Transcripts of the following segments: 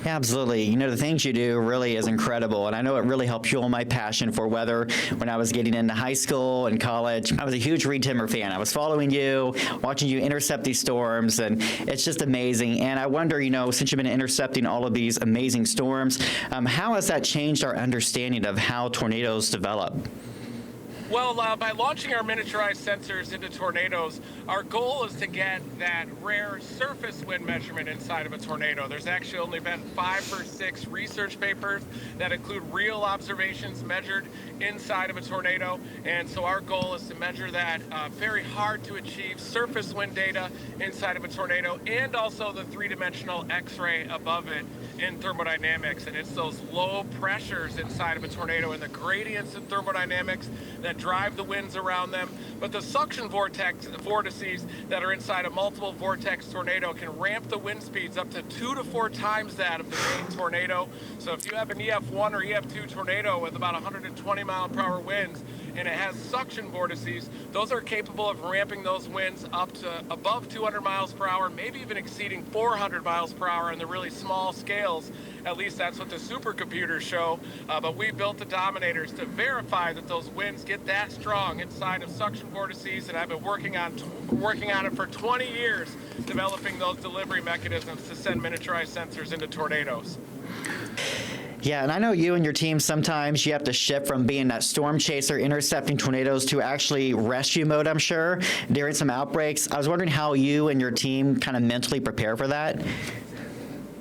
Yeah, absolutely. You know, the things you do really is incredible. And I know it really helped fuel my passion for weather when I was getting into high school and college. I was a huge Reed Timmer fan. I was following you, watching you intercept these storms, and it's just amazing. And I wonder, you know, since you've been intercepting all of these amazing storms, how has that changed our understanding of how tornadoes develop? Well, by launching our miniaturized sensors into tornadoes, our goal is to get that rare surface wind measurement inside of a tornado. There's actually only been 5 or 6 research papers that include real observations measured inside of a tornado. And so our goal is to measure that very hard to achieve surface wind data inside of a tornado, and also the 3-dimensional X-ray above it in thermodynamics. And it's those low pressures inside of a tornado and the gradients in thermodynamics that drive the winds around them. But the suction vortices that are inside a multiple vortex tornado can ramp the wind speeds up to 2 to 4 times that of the main tornado. So if you have an EF1 or EF2 tornado with about 120 mile per hour winds and it has suction vortices, those are capable of ramping those winds up to above 200 miles per hour, maybe even exceeding 400 miles per hour on the really small scales. At least that's what the supercomputers show. But we built the Dominators to verify that those winds get that strong inside of suction vortices, and I've been working on it for 20 years, developing those delivery mechanisms to send miniaturized sensors into tornadoes. Yeah, and I know you and your team, sometimes you have to shift from being that storm chaser intercepting tornadoes to actually rescue mode, I'm sure, during some outbreaks. I was wondering how you and your team kind of mentally prepare for that.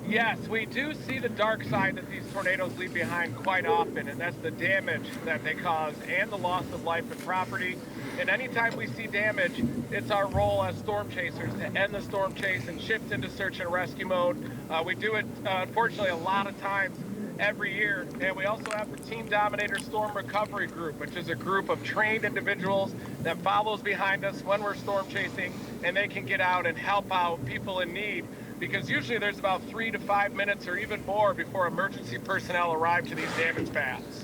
Yes, we do see the dark side that these tornadoes leave behind quite often, and that's the damage that they cause and the loss of life and property. And anytime we see damage, it's our role as storm chasers to end the storm chase and shift into search and rescue mode. We do it, unfortunately, a lot of times every year. And we also have the Team Dominator Storm Recovery Group, which is a group of trained individuals that follows behind us when we're storm chasing, and they can get out and help out people in need, because usually there's about 3 to 5 minutes or even more before emergency personnel arrive to these damage paths.